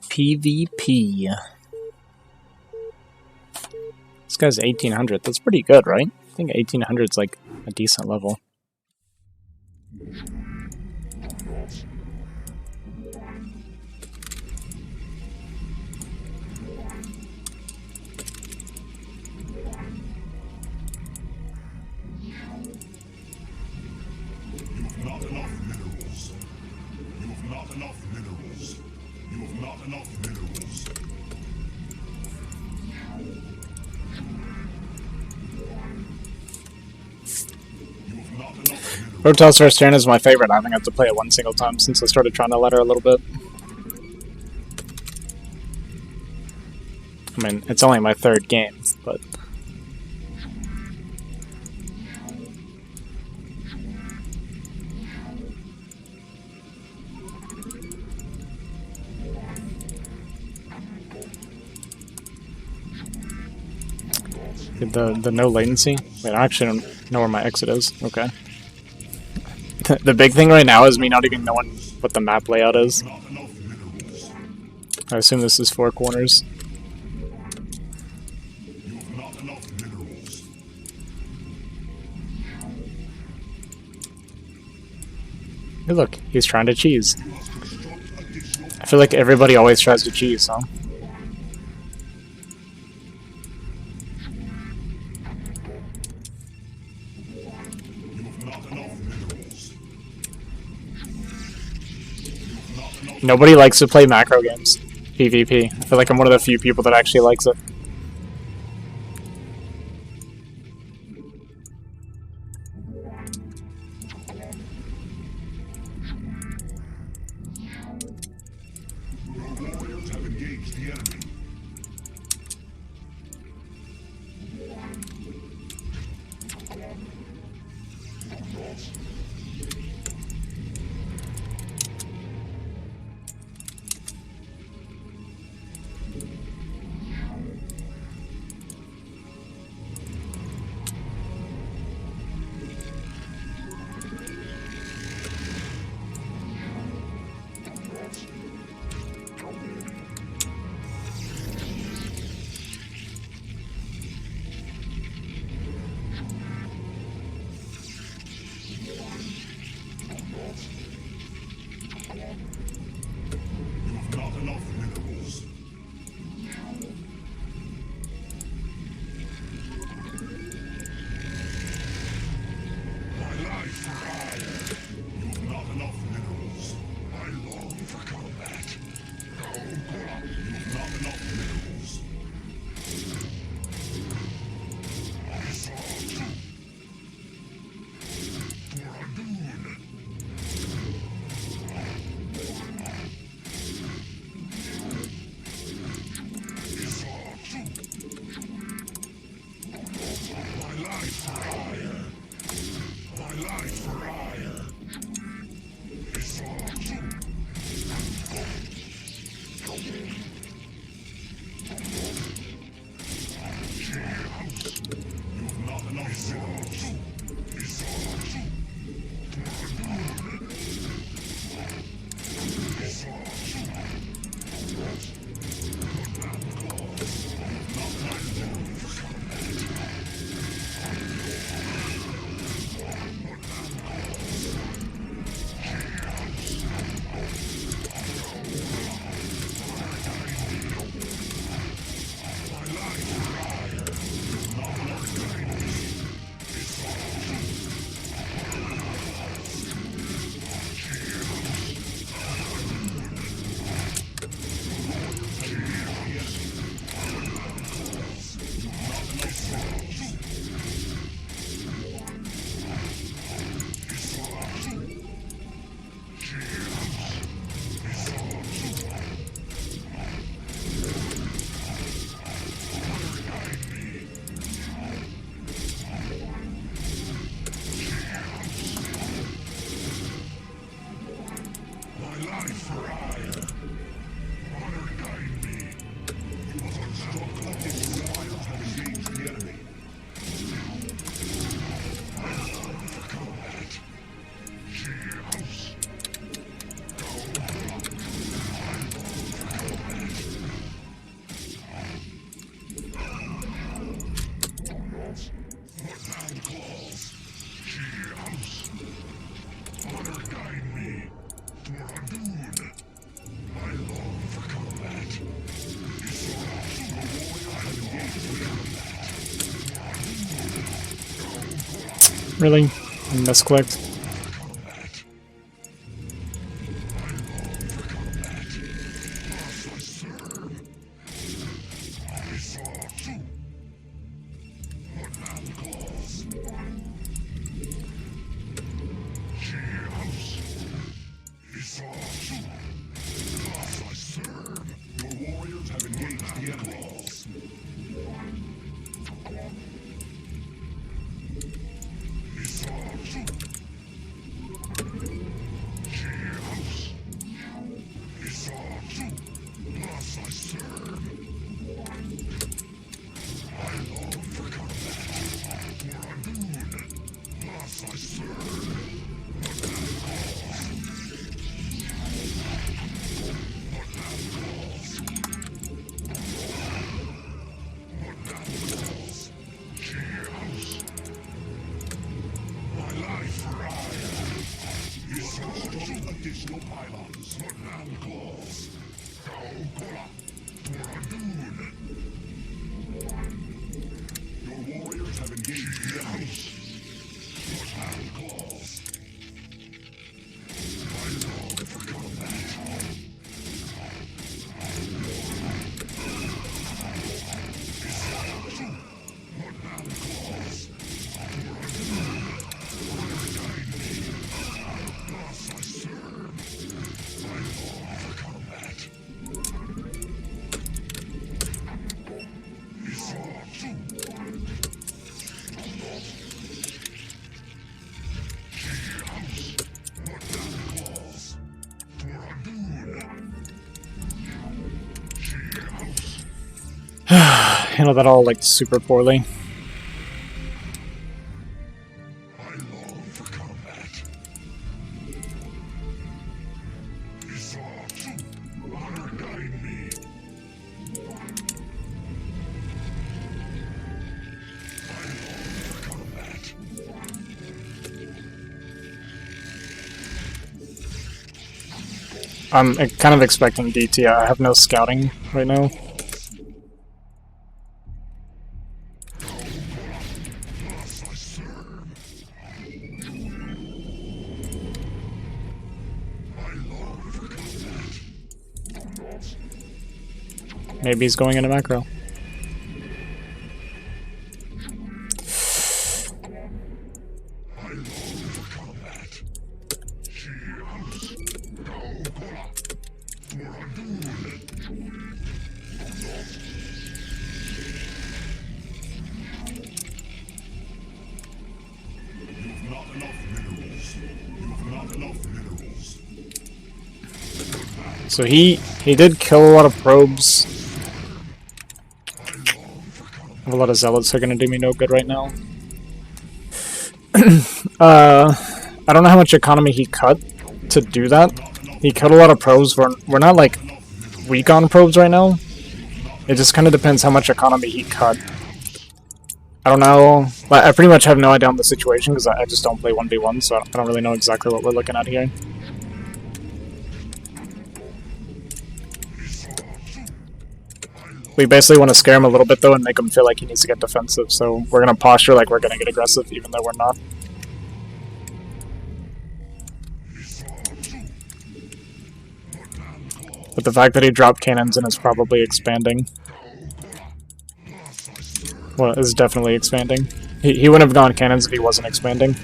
PvP. This guy's 1800. That's pretty good, right? I think 1800 is like a decent level. Rotel's first turn is my favorite. I haven't got to play it one single time since I started trying to let her a little bit. I mean, it's only my third game, but... The no latency? Wait, I actually don't know where my exit is. Okay. The big thing right now is me not even knowing what the map layout is. I assume this is 4 corners. Hey look, he's trying to cheese. I feel like everybody always tries to cheese, huh? Nobody likes to play macro games. PvP. I feel like I'm one of the few people that actually likes it. Really? I misclicked. Handle that all like super poorly. I'm kind of expecting DT. I have no scouting right now. Maybe he's going into macro. So he did kill a lot of probes. A lot of zealots are gonna do me no good right now. I don't know how much economy he cut to do that. He cut a lot of probes. We're not like weak on probes right now. It just kind of depends how much economy he cut. I don't know. I pretty much have no idea on the situation because I just don't play 1v1, so I don't really know exactly what we're looking at here. We basically want to scare him a little bit though and make him feel like he needs to get defensive, so we're going to posture like we're going to get aggressive even though we're not. But the fact that he dropped cannons and is probably expanding. Well, is definitely expanding. He wouldn't have gone cannons if he wasn't expanding.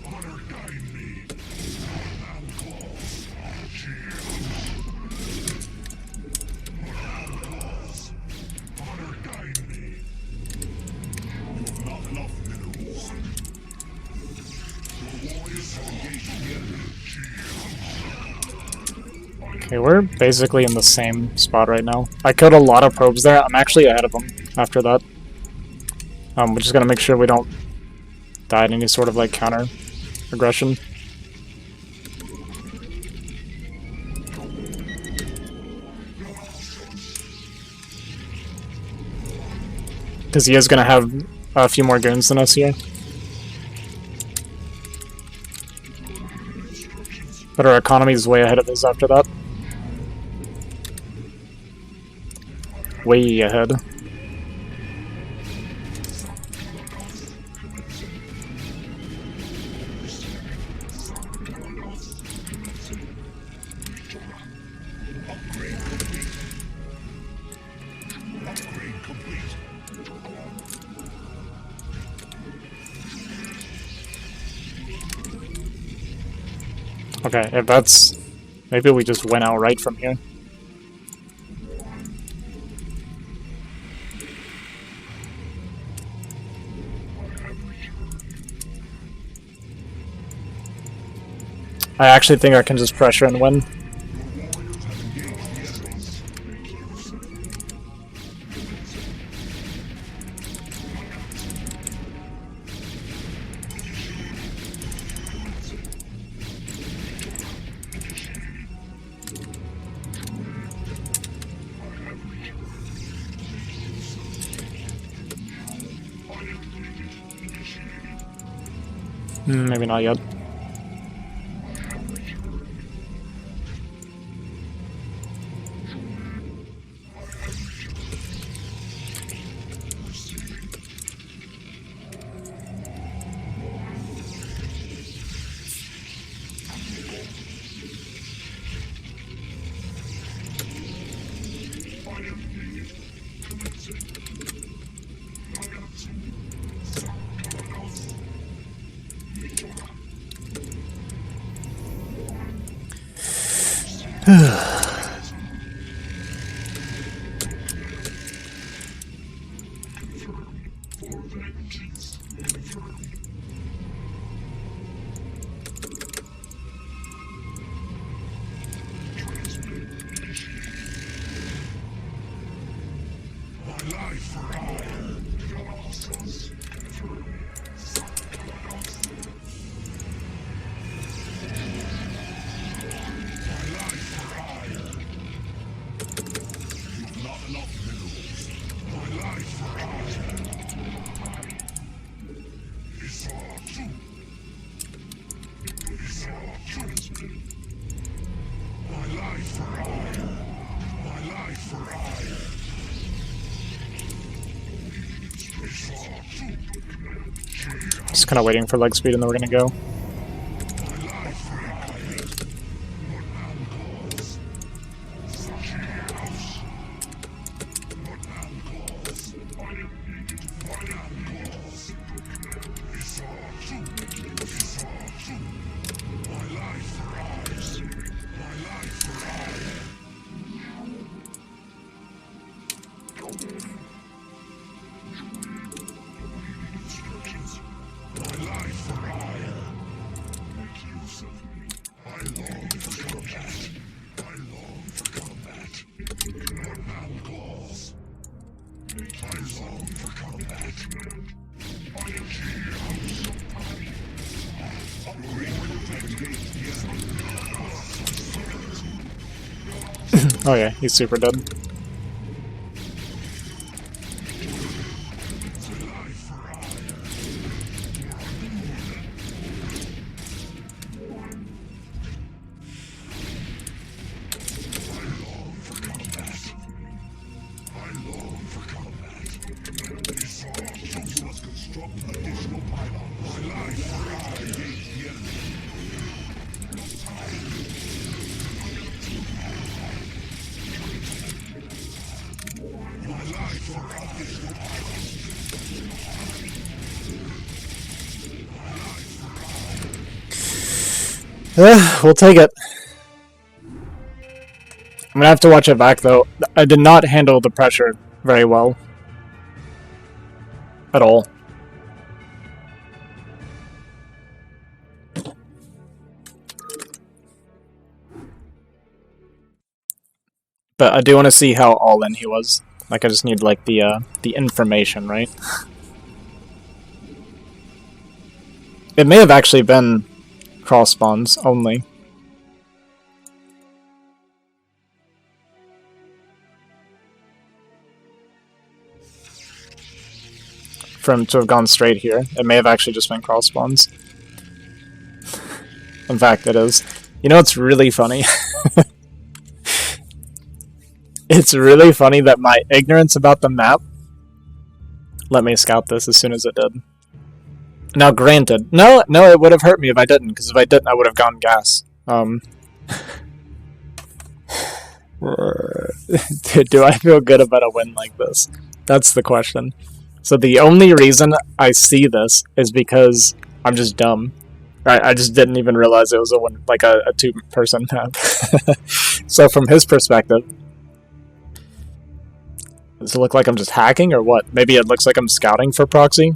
Honor guide me. Now calls. Okay, we're basically in the same spot right now. I killed a lot of probes there. I'm actually ahead of them after that. We're just gonna make sure we don't die in any sort of like counter aggression. Because he is gonna have a few more goons than us here. But our economy is way ahead of his after that. Way ahead. Okay, if that's... Maybe we just went out right from here. I actually think I can just pressure and win. Maybe not yet. Just kind of waiting for leg speed and then we're gonna go. Oh yeah, he's super dead. We'll take it. I'm gonna have to watch it back though. I did not handle the pressure very well. At all. But I do want to see how all in he was. Like, I just need, like, the information, right? It may have actually been cross spawns only. For him to have gone straight here, it may have actually just been cross spawns. In fact, it is. You know what's really funny? It's really funny that my ignorance about the map let me scout this as soon as it did. Now, granted, no, it would have hurt me if I didn't, because if I didn't, I would have gone gas. Do I feel good about a win like this? That's the question. So the only reason I see this is because I'm just dumb. I just didn't even realize it was a two-person map. So from his perspective, does it look like I'm just hacking or what? Maybe it looks like I'm scouting for Proxy?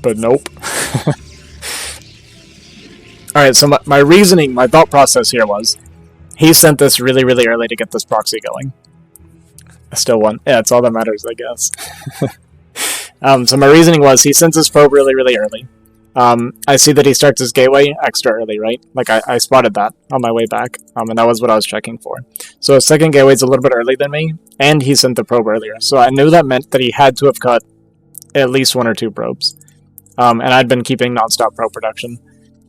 But nope. Alright, so my reasoning, my thought process here was, he sent this really, really early to get this Proxy going. I still won. Yeah, it's all that matters, I guess. So my reasoning was, he sends his probe really, really early. I see that he starts his gateway extra early, right? Like, I spotted that on my way back, and that was what I was checking for. So his second gateway is a little bit early than me, and he sent the probe earlier. So I knew that meant that he had to have cut at least 1 or 2 probes. And I'd been keeping non-stop probe production.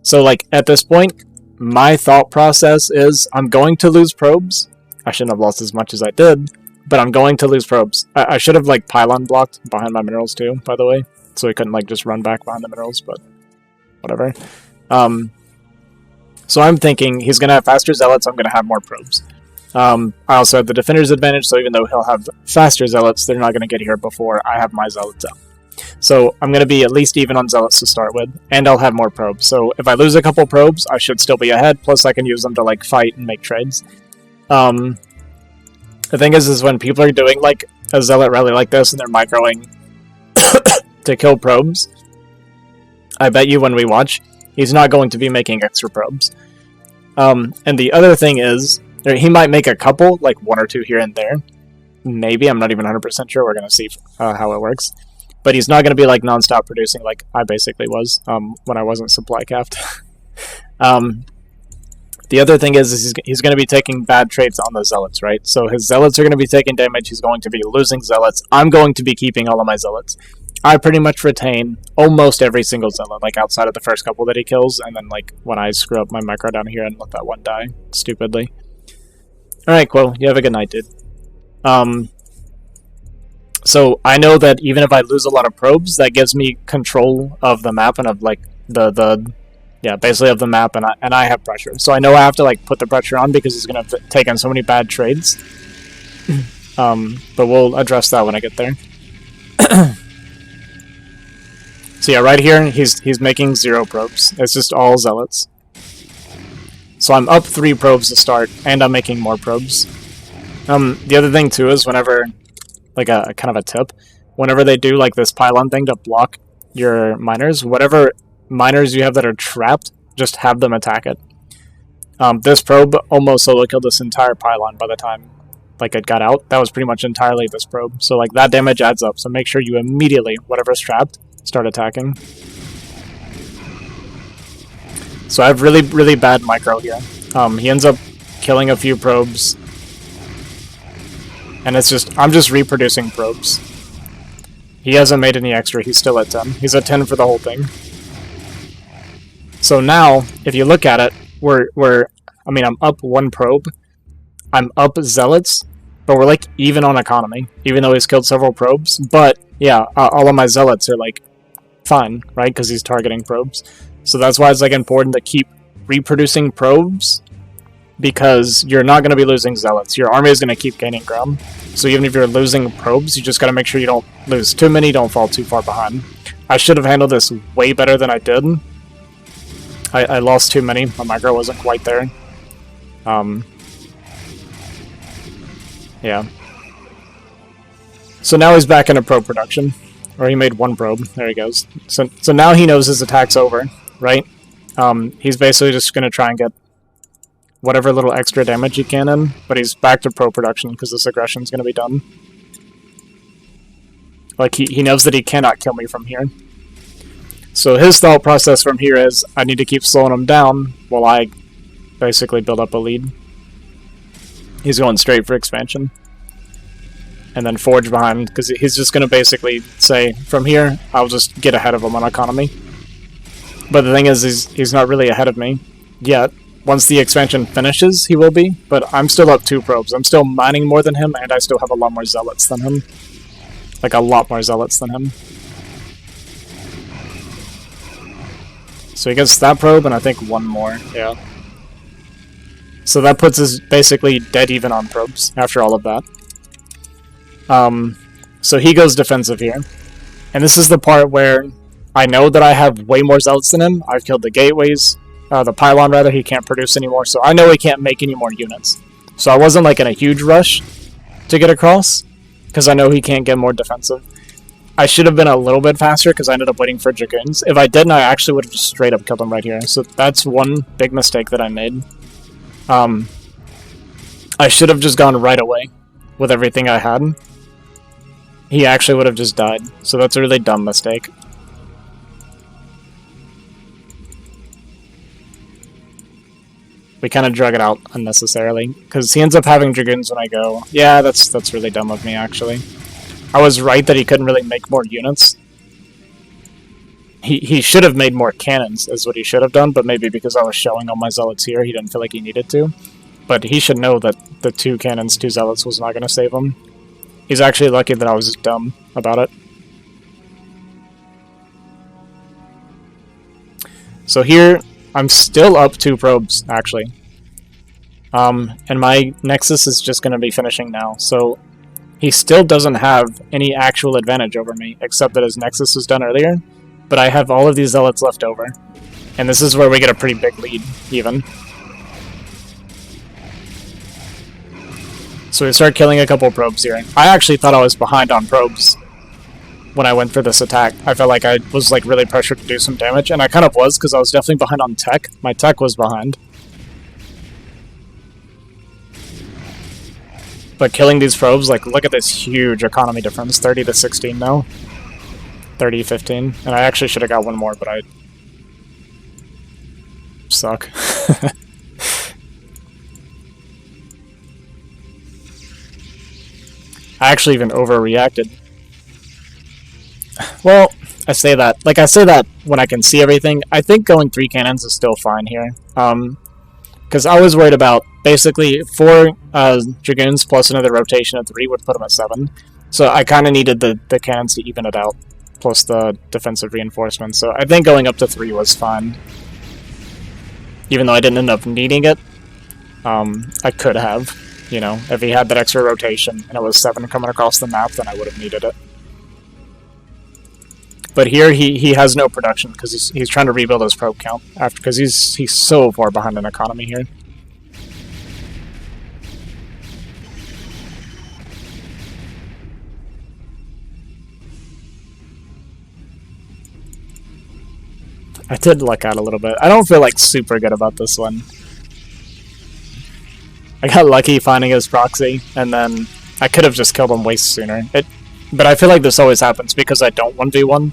So, like, at this point, my thought process is, I'm going to lose probes. I shouldn't have lost as much as I did, but I'm going to lose probes. I should have, like, pylon blocked behind my minerals, too, by the way. So he couldn't, like, just run back behind the minerals, but whatever. So I'm thinking he's going to have faster zealots, I'm going to have more probes. I also have the defender's advantage, so even though he'll have faster zealots, they're not going to get here before I have my zealots out. So I'm going to be at least even on zealots to start with, and I'll have more probes. So if I lose a couple probes, I should still be ahead, plus I can use them to, like, fight and make trades. The thing is when people are doing, like, a zealot rally like this, and they're microing to kill probes, I bet you when we watch, he's not going to be making extra probes. And the other thing is, he might make a couple, like 1 or 2 here and there. Maybe, I'm not even 100% sure, we're going to see how it works. But he's not going to be, like, non-stop producing like I basically was when I wasn't supply capped. The other thing is he's going to be taking bad trades on the zealots, right? So his zealots are going to be taking damage, he's going to be losing zealots. I'm going to be keeping all of my zealots. I pretty much retain almost every single zealot, like outside of the first couple that he kills, and then like when I screw up my micro down here and let that one die stupidly. Alright, Quo, you have a good night, dude. So I know that even if I lose a lot of probes, that gives me control of the map and of like basically of the map, and I have pressure. So I know I have to like put the pressure on because he's gonna take in so many bad trades. But we'll address that when I get there. So yeah, right here he's making 0 probes. It's just all zealots. So I'm up 3 probes to start, and I'm making more probes. The other thing too is whenever, like a kind of a tip, whenever they do like this pylon thing to block your miners, whatever miners you have that are trapped, just have them attack it. This probe almost solo killed this entire pylon by the time like it got out. That was pretty much entirely this probe. So like that damage adds up. So make sure you immediately, whatever's trapped, start attacking. So I have really, really bad micro here. He ends up killing a few probes. And it's just, I'm just reproducing probes. He hasn't made any extra, he's still at 10. He's at 10 for the whole thing. So now, if you look at it, I'm up 1 probe. I'm up zealots, but we're like even on economy, even though he's killed several probes. But yeah, all of my zealots are like fine, right? Because he's targeting probes. So that's why it's like important to keep reproducing probes, because you're not going to be losing zealots. Your army is going to keep gaining ground. So even if you're losing probes, you just got to make sure you don't lose too many, don't fall too far behind. I should have handled this way better than I did. I lost too many. My micro wasn't quite there. Yeah. So now he's back into probe production. Or he made 1 probe. There he goes. So now he knows his attack's over, right? He's basically just going to try and get whatever little extra damage he can in, but he's back to pro production because this aggression's going to be done. Like, he knows that he cannot kill me from here. So his thought process from here is, I need to keep slowing him down while I basically build up a lead. He's going straight for expansion. And then forge behind, because he's just going to basically say, from here, I'll just get ahead of him on economy. But the thing is, he's not really ahead of me yet. Once the expansion finishes, he will be, but I'm still up 2 probes. I'm still mining more than him, and I still have a lot more zealots than him. Like, a lot more zealots than him. So he gets that probe, and I think 1 more, yeah. So that puts us basically dead even on probes, after all of that. So he goes defensive here. And this is the part where I know that I have way more zealots than him. I've killed the gateways, the pylon rather, he can't produce anymore, so I know he can't make any more units. So I wasn't like in a huge rush to get across, because I know he can't get more defensive. I should have been a little bit faster because I ended up waiting for Dragoons. If I didn't, I actually would have just straight up killed him right here. So that's one big mistake that I made. I should have just gone right away with everything I had. He actually would have just died. So that's a really dumb mistake. We kind of drug it out unnecessarily, because he ends up having Dragoons when I go. Yeah, that's really dumb of me, actually. I was right that he couldn't really make more units. He should have made more cannons, is what he should have done, but maybe because I was showing all my zealots here, he didn't feel like he needed to. But he should know that the 2 cannons, 2 zealots was not going to save him. He's actually lucky that I was just dumb about it. So here, I'm still up 2 probes, actually. And my Nexus is just going to be finishing now, so he still doesn't have any actual advantage over me, except that his Nexus was done earlier, but I have all of these zealots left over. And this is where we get a pretty big lead, even. So we start killing a couple probes here. I actually thought I was behind on probes when I went for this attack. I felt like I was like really pressured to do some damage, and I kind of was, because I was definitely behind on tech. My tech was behind. But killing these probes, like, look at this huge economy difference. 30 to 16 now. 30, 15. And I actually should have got 1 more, but I suck. I actually even overreacted. Well, I say that. Like, I say that when I can see everything. I think going 3 cannons is still fine here. Because I was worried about, basically, 4 Dragoons plus another rotation of 3 would put them at 7. So I kind of needed the cannons to even it out, plus the defensive reinforcements. So I think going up to 3 was fine. Even though I didn't end up needing it, I could have. You know, if he had that extra rotation and it was 7 coming across the map, then I would have needed it. But here he has no production because he's trying to rebuild his probe count after, because he's so far behind in economy here. I did luck out a little bit. I don't feel like super good about this one. I got lucky finding his proxy, and then I could have just killed him way sooner. But I feel like this always happens because I don't 1v1.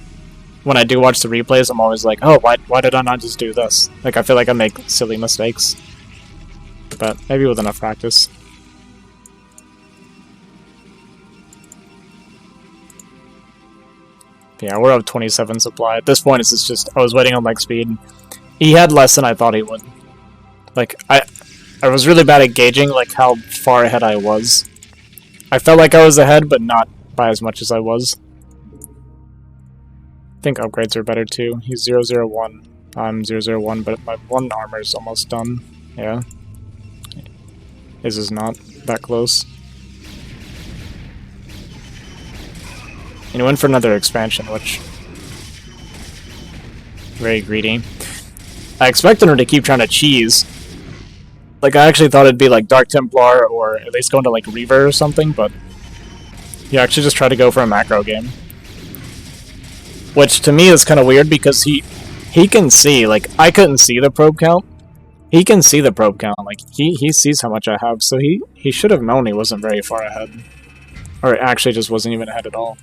When I do watch the replays, I'm always like, oh, why did I not just do this? Like, I feel like I make silly mistakes. But maybe with enough practice. Yeah, we're up 27 supply. At this point, it's just, I was waiting on leg speed. He had less than I thought he would. Like, I was really bad at gauging, like, how far ahead I was. I felt like I was ahead, but not by as much as I was. I think upgrades are better, too. He's 001. I'm 001, but my 1 armor is almost done. Yeah. His is not that close. And he went for another expansion, which... very greedy. I expected him to keep trying to cheese. Like, I actually thought it'd be like Dark Templar, or at least go into like Reaver or something, but he actually just tried to go for a macro game. Which to me is kind of weird because he can see, like, I couldn't see the probe count. He can see the probe count. Like, he sees how much I have, so he should have known he wasn't very far ahead. Or actually just wasn't even ahead at all.